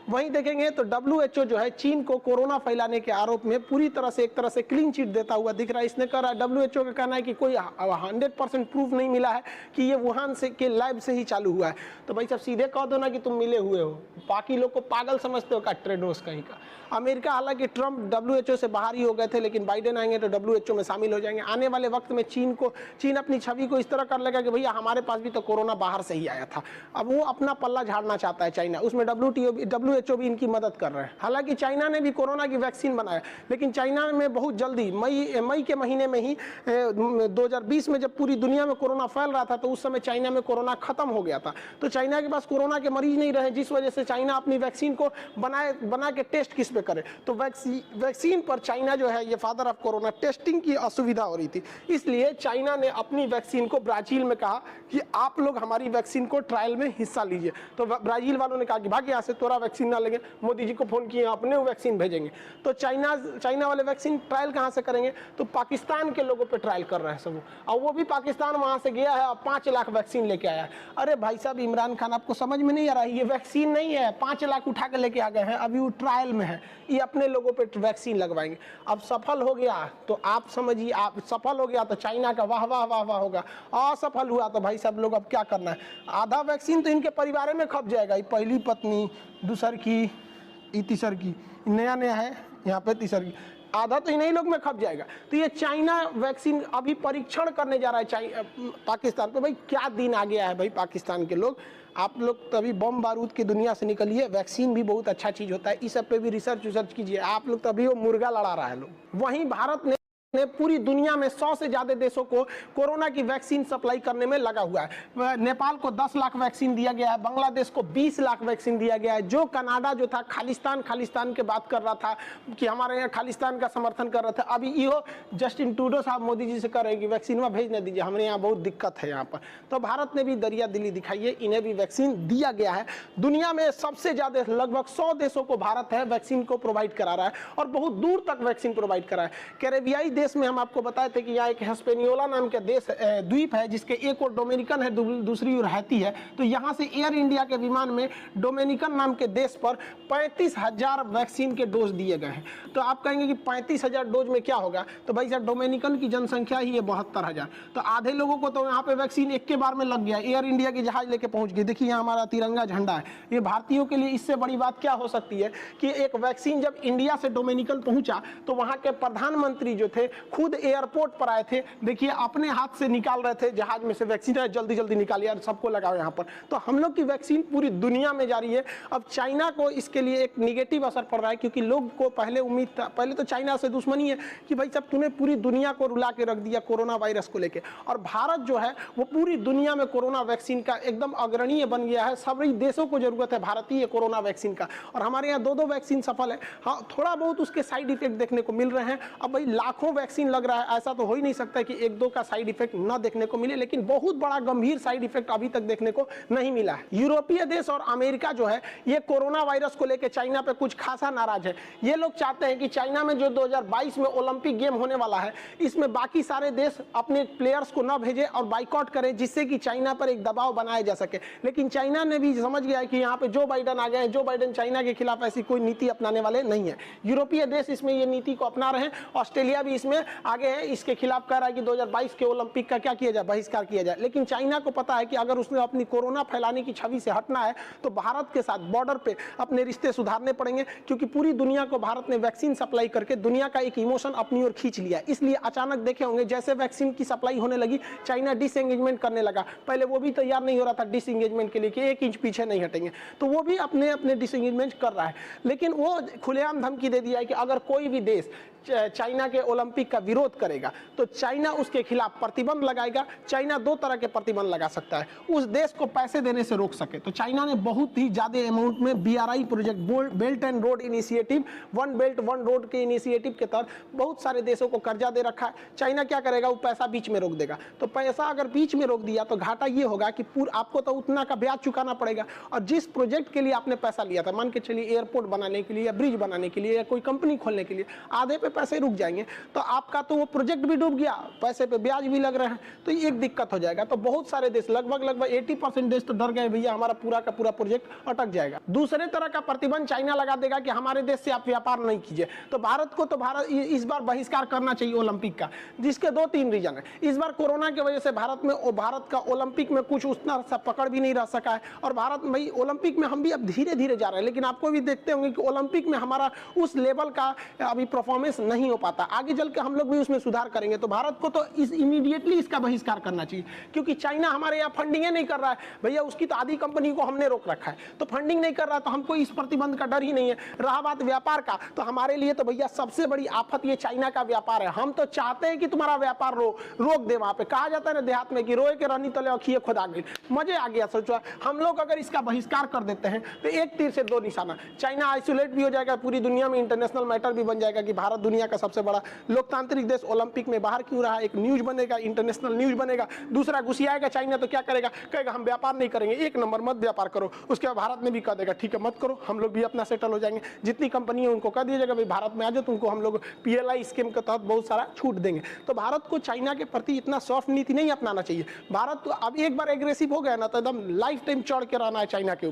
वहीं देखेंगे तो WHO जो है चीन को कोरोना फैलाने के आरोप में पूरी तरह से एक तरह से क्लीन चिट देता हुआ दिख रहा है। इसने कह रहा है, WHO का कहना है कि कोई 100% प्रूफ नहीं मिला है कि ये वुहान से के लैब से ही चालू हुआ है। तो भाई साहब सीधे कह दो ना कि तुम मिले हुए हो, बाकी लोग को पागल समझते हो का ट्रेडोस कहीं का। अमेरिका हालांकि ट्रंप WHO से बाहर ही हो गए थे, लेकिन बाइडेन आएंगे तो WHO में शामिल हो जाएंगे। आने वाले वक्त में चीन अपनी छवि को इस तरह कर लेगा कि भैया हमारे पास भी तो कोरोना बाहर से ही आया था। अब वो अपना पल्ला झाड़ना चाहता है चाइना, उसमें WHO भी इनकी मदद कर रहे हैं। हालांकि चाइना ने भी कोरोना की वैक्सीन बनाया, लेकिन चाइना में बहुत जल्दी मई के महीने में ही 2020 में जब पूरी दुनिया में कोरोना फैल रहा था तो उस समय चाइना में कोरोना खत्म हो गया था। तो चाइना के पास कोरोना के मरीज नहीं रहे, जिस वजह से चाइना अपनी वैक्सीन को बना के टेस्ट किस पे करे, तो वैक्सीन पर चाइना जो है ये फादर ऑफ कोरोना, टेस्टिंग की असुविधा हो रही थी। इसलिए चाइना ने अपनी वैक्सीन को ब्राजील में कहा कि आप लोग हमारी वैक्सीन को ट्रायल में हिस्सा लीजिए। तो ब्राजील वालों ने कहा कि भाग यहाँ से, तोरा वैक्सीन ना लेंगे। मोदी जी को फोन किए, अपने वैक्सीन भेजेंगे। तो चाइना वाले वैक्सीन ट्रायल कहाँ से करेंगे, तो पाकिस्तान के लोगों पे ट्रायल कर रहे हैं सब, और वो भी पाकिस्तान वहाँ से गया है और 5 लाख वैक्सीन लेके आया है। अरे भाई साहब इमरान खान, आपको समझ में नहीं आ रहा है, ये वैक्सीन नहीं है, 5 लाख उठा के लेके आ गए हैं, अभी वो ट्रायल में है, ये अपने लोगों पे वैक्सीन लगवाएंगे। अब सफल हो गया तो आप समझिए, आप सफल हो गया तो चाइना का वाह वाह वाह वाह होगा, असफल हुआ तो भाई साहब लोग अब क्या करना है, आधा वैक्सीन तो इनके परिवार में खप जाएगा। पहली पत्नी, दूसर की, तीसर की, नया है यहाँ पे तीसर की, आधा तो इन्हीं लोग में खप जाएगा। तो ये चाइना वैक्सीन अभी परीक्षण करने जा रहा है पाकिस्तान पे। भाई क्या दिन आ गया है भाई पाकिस्तान के लोग, आप लोग तो अभी बम बारूद की दुनिया से निकलिए। वैक्सीन भी बहुत अच्छा चीज होता है, इस सब पे भी रिसर्च कीजिए। आप लोग तो अभी वो मुर्गा लड़ा रहा है लोग। वहीं भारत ने पूरी दुनिया में 100 से ज्यादा देशों को कोरोना की वैक्सीन सप्लाई करने में लगा हुआ है। नेपाल को 10 लाख वैक्सीन दिया गया है, बांग्लादेश को 20 लाख वैक्सीन दिया गया है। जो कनाडा जो था खालिस्तान के बात कर रहा था कि हमारे यहाँ खालिस्तान का समर्थन कर रहा था, अभी इहो जस्टिन ट्रूडो साहब मोदी जी से कह रहे हैं कि वैक्सीन में भेज न दीजिए, हमारे यहाँ बहुत दिक्कत है यहाँ पर। तो भारत ने भी दरिया दिली दिखाई है, इन्हें भी वैक्सीन दिया गया है। दुनिया में सबसे ज्यादा लगभग 100 देशों को भारत है वैक्सीन को प्रोवाइड करा रहा है, और बहुत दूर तक वैक्सीन प्रोवाइड करा है। कैरेबियाई देश में हम आपको बताए थे कि यहाँ एक हिस्पेनियोला नाम के देश द्वीप है, जिसके एक और डोमिनिकन है, दूसरी ओर हैती है। तो यहाँ से एयर इंडिया के विमान में डोमिनिकन नाम के देश पर 35,000 वैक्सीन के डोज दिए गए हैं। तो आप कहेंगे कि 35,000 डोज में क्या होगा, तो भाई साहब डोमिनिकन की जनसंख्या ही है 72,000, तो आधे लोगों को तो यहाँ पे वैक्सीन एक के बार में लग गया। एयर इंडिया की जहाज लेके पहुंच गई। देखिए यहाँ हमारा तिरंगा झंडा है, ये भारतीयों के लिए इससे बड़ी बात क्या हो सकती है कि एक वैक्सीन जब इंडिया से डोमिनिकन पहुंचा तो वहां के प्रधानमंत्री जो थे खुद एयरपोर्ट पर आए थे। देखिए अपने हाथ से निकाल रहे थे जहाज में से वैक्सीन, जल्दी जल्दी निकालिए और सबको लगाओ यहाँ पर। तो हम लोग की वैक्सीन पूरी दुनिया में जा रही है। अब चाइना को इसके लिए एक निगेटिव असर पड़ रहा है, क्योंकि लोग को पहले उम्मीद था, पहले तो चाइना से दुश्मनी है कि भाई साहब तूने पूरी दुनिया को रुला के रख दिया कोरोना वायरस को लेकर, और भारत जो है वो पूरी दुनिया में कोरोना वैक्सीन का एकदम अग्रणीय बन गया है। सभी देशों को जरूरत है भारतीय कोरोना वैक्सीन का, और हमारे यहाँ 2-2 वैक्सीन सफल है। हाँ थोड़ा बहुत उसके साइड इफेक्ट देखने को मिल रहे हैं। अब भाई लाखों वैक्सीन लग रहा है, ऐसा तो हो ही नहीं सकता कि 1-2 का साइड इफेक्ट न देखने को मिले, लेकिन बहुत बड़ा गंभीर साइड इफेक्ट अभी तक देखने को नहीं मिला है। यूरोपीय देश और अमेरिका जो है ये कोरोना वायरस को लेकर चाइना पे कुछ खासा नाराज है। ये लोग चाहते हैं कि चाइना में जो 2022 में ओलंपिक गेम होने वाला है, इसमें बाकी सारे देश अपने प्लेयर्स को न भेजे और बाइकआउट करें, जिससे कि चाइना पर एक दबाव बनाया जा सके। लेकिन चाइना ने भी समझ गया है कि यहाँ पे जो बाइडेन आ गए, जो बाइडेन चाइना के खिलाफ ऐसी कोई नीति अपनाने वाले नहीं है। यूरोपीय देश इसमें ये नीति को अपना रहे हैं, ऑस्ट्रेलिया भी इसमें आगे है, इसके खिलाफ कह रहा है कि 2022 के ओलंपिक का क्या किया जाए, बहिष्कार किया जाए। लेकिन चाइना को पता है कि अगर उसने अपनी कोरोना फैलाने की छवि से हटना है तो भारत के साथ बॉर्डर पे अपने रिश्ते सुधारने पड़ेंगे, क्योंकि पूरी दुनिया को भारत ने वैक्सीन सप्लाई करके दुनिया का एक इमोशन अपनी ओर खींच लिया। इसलिए अचानक देखे होंगे जैसे वैक्सीन की सप्लाई होने लगी, चाइना डिसएंगेजमेंट करने लगा। पहले वो भी तैयार नहीं हो रहा था डिसएंगेजमेंट के लिए कि 1 इंच पीछे नहीं हटेंगे, तो वो भी अपने डिसएंगेजमेंट कर रहा है। लेकिन वो खुलेआम धमकी दे दिया है कि अगर कोई भी देश चाइना के ओलंपिक का विरोध करेगा तो चाइना उसके खिलाफ प्रतिबंध लगाएगा। चाइना 2 तरह के प्रतिबंध लगा सकता है, उस देश को पैसे देने से रोक सके। तो चाइना ने बहुत ही ज्यादा अमाउंट में BRI project, belt and road initiative, 1 belt 1 road के इनिशिएटिव के तहत बहुत सारे देशों को कर्जा दे रखा है। चाइना क्या करेगा, वो पैसा बीच में रोक देगा। तो पैसा अगर बीच में रोक दिया तो घाटा ये होगा कि आपको तो उतना का ब्याज चुकाना पड़ेगा, और जिस प्रोजेक्ट के लिए आपने पैसा लिया था, मान के चलिए एयरपोर्ट बनाने के लिए या ब्रिज बनाने के लिए या कोई कंपनी खोलने के लिए, आधे पे पैसे रुक जाएंगे। तो आपका तो वो प्रोजेक्ट भी डूब गया, पैसे पे ब्याज भी लग रहे हैं, तो एक दिक्कत हो जाएगा। तो बहुत सारे देश, लगभग 80% देश तो डर गए भैया हमारा पूरा का पूरा प्रोजेक्ट अटक जाएगा। दूसरे तरह का प्रतिबंध चाइना लगा देगा कि हमारे देश से आप व्यापार नहीं कीजिए। तो भारत को इस बार बहिष्कार करना चाहिए ओलंपिक का, जिसके 2-3 रीजन है। इस बार कोरोना की वजह से भारत का ओलंपिक में कुछ उतना सा पकड़ भी नहीं रह सका है, और भारत में ओलंपिक में हम भी अब धीरे धीरे जा रहे हैं, लेकिन आपको भी देखते होंगे कि ओलंपिक में हमारा उस लेवल का अभी परफॉर्मेंस नहीं हो पाता। आगे चल के हम लोग भी उसमें सुधार करेंगे। तो भारत को तो इमीडिएटली इसका बहिष्कार करना चाहिए, क्योंकि चाइना हमारे यहाँ फंडिंग नहीं कर रहा है भैया, उसकी तो आधी कंपनी को हमने रोक रखा है, तो फंडिंग नहीं कर रहा, तो हमको इस प्रतिबंध का डर ही नहीं है। रहा बात व्यापार का, तो हमारे लिए तो भैया सबसे बड़ी आफत ये चाइना का व्यापार है। हम तो चाहते हैं कि तुम्हारा व्यापार रोक दे। वहां पे कहा जाता है ना देहात में कि रोए के रहनी तले अखिए खुदा गई, मजे आ गया। सोचो हम लोग अगर इसका बहिष्कार कर देते हैं तो एक तीर से 2 निशाना, चाइना आइसोलेट भी हो जाएगा, पूरी दुनिया में इंटरनेशनल मैटर भी बन जाएगा कि भारत दुनिया का सबसे बड़ा लोकतांत्रिक देश ओलंपिक में बाहर क्यों रहा, एक न्यूज बनेगा, इंटरनेशनल न्यूज बनेगा। दूसरा घुसियाएगा चाइना तो क्या करेगा, कहेगा हम व्यापार नहीं करेंगे, 1 नंबर मत व्यापार करो। उसके बाद भारत में भी कह देगा ठीक है मत करो, हम लोग भी अपना सेटल हो जाएंगे। जितनी कंपनी है उनको कह दिया जाएगा भाई भारत में आ जाओ, तुमको हम लोग PLI स्कीम के तहत बहुत सारा छूट देंगे। तो भारत को चाइना के प्रति इतना सॉफ्ट नीति नहीं अपनाना चाहिए। भारत तो अब एक बार एग्रेसिव हो गया ना तो एकदम लाइफ टाइम चढ़ के रहना है चाइना के ऊपर।